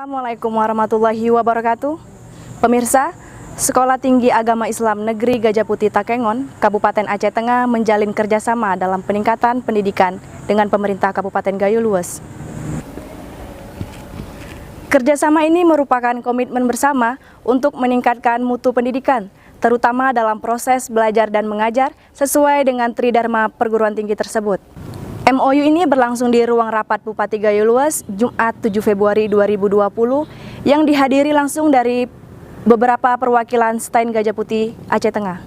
Assalamualaikum warahmatullahi wabarakatuh. Pemirsa, Sekolah Tinggi Agama Islam Negeri Gajah Putih Takengon, Kabupaten Aceh Tengah menjalin kerjasama dalam peningkatan pendidikan dengan pemerintah Kabupaten Gayo Luas. Kerjasama ini merupakan komitmen bersama untuk meningkatkan mutu pendidikan, terutama dalam proses belajar dan mengajar sesuai dengan Tridharma perguruan tinggi tersebut. MOU ini berlangsung di ruang rapat Bupati Gayo Luas Jumat 7 Februari 2020 yang dihadiri langsung dari beberapa perwakilan STAIN Gajah Putih Aceh Tengah.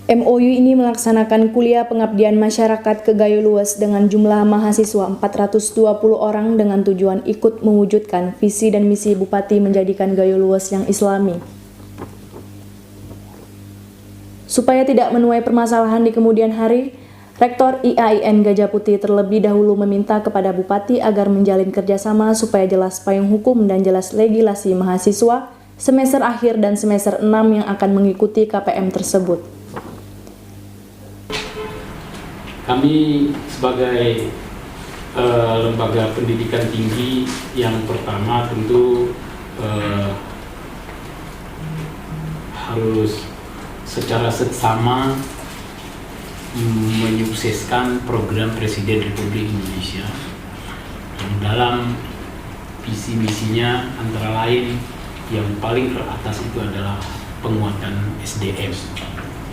MOU ini melaksanakan kuliah pengabdian masyarakat ke Gayo Luas dengan jumlah mahasiswa 420 orang dengan tujuan ikut mewujudkan visi dan misi Bupati menjadikan Gayo Luas yang Islami. Supaya tidak menuai permasalahan di kemudian hari, Rektor IAIN Gajah Putih terlebih dahulu meminta kepada Bupati agar menjalin kerjasama supaya jelas payung hukum dan jelas legislasi mahasiswa semester akhir dan semester 6 yang akan mengikuti KPM tersebut. Kami sebagai lembaga pendidikan tinggi yang pertama tentu harus secara seksama menyukseskan program Presiden Republik Indonesia yang dalam visi misinya antara lain yang paling teratas itu adalah penguatan SDM,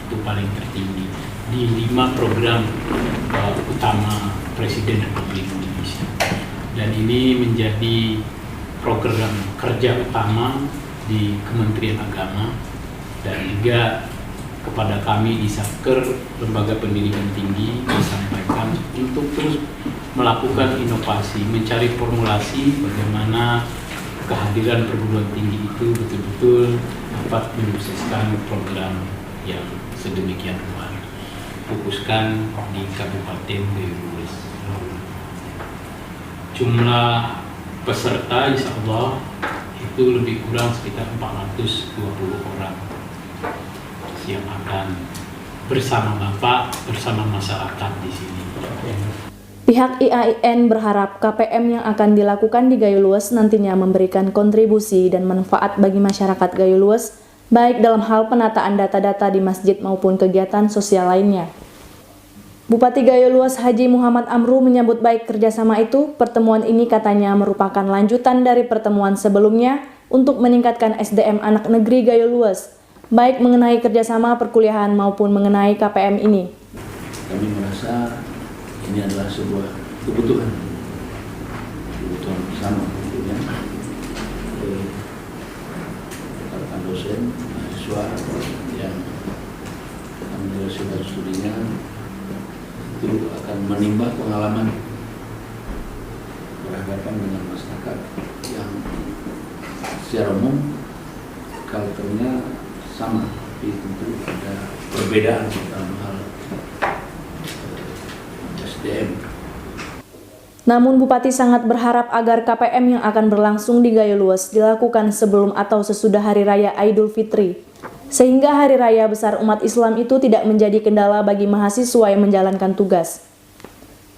itu paling tertinggi di 5 program utama Presiden Republik Indonesia, dan ini menjadi program kerja utama di Kementerian Agama dan juga kepada kami di Satker Lembaga Pendidikan Tinggi disampaikan untuk terus melakukan inovasi, mencari formulasi bagaimana kehadiran perguruan tinggi itu betul-betul dapat menyukseskan program yang sedemikian luar, fokuskan di Kabupaten Gayo Luas. Jumlah peserta insya Allah itu lebih kurang sekitar 420 orang yang akan bersama Bapak, bersama masyarakat di sini. Pihak IAIN berharap KPM yang akan dilakukan di Gayo Luas nantinya memberikan kontribusi dan manfaat bagi masyarakat Gayo Luas, baik dalam hal penataan data-data di masjid maupun kegiatan sosial lainnya. Bupati Gayo Luas Haji Muhammad Amru menyambut baik kerjasama itu. Pertemuan ini katanya merupakan lanjutan dari pertemuan sebelumnya untuk meningkatkan SDM anak negeri Gayo Luas, baik mengenai kerjasama perkuliahan maupun mengenai KPM ini. Kami merasa ini adalah sebuah kebutuhan bersama tentunya rekan dosen, mahasiswa yang akan menyelesaikan studinya itu akan menimba pengalaman berhadapan dengan masyarakat yang secara umum karakternya sama, tapi tentu ada perbedaan dalam hal SDM. Namun Bupati sangat berharap agar KPM yang akan berlangsung di Gayo Luas dilakukan sebelum atau sesudah Hari Raya Idul Fitri, sehingga Hari Raya besar umat Islam itu tidak menjadi kendala bagi mahasiswa yang menjalankan tugas.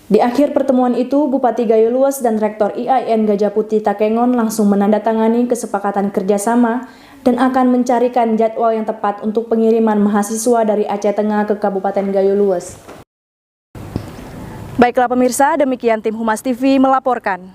Di akhir pertemuan itu, Bupati Gayo Luas dan Rektor IAIN Gajah Putih Takengon langsung menandatangani kesepakatan kerjasama dan akan mencarikan jadwal yang tepat untuk pengiriman mahasiswa dari Aceh Tengah ke Kabupaten Gayo Luas. Baiklah pemirsa, demikian tim Humas TV melaporkan.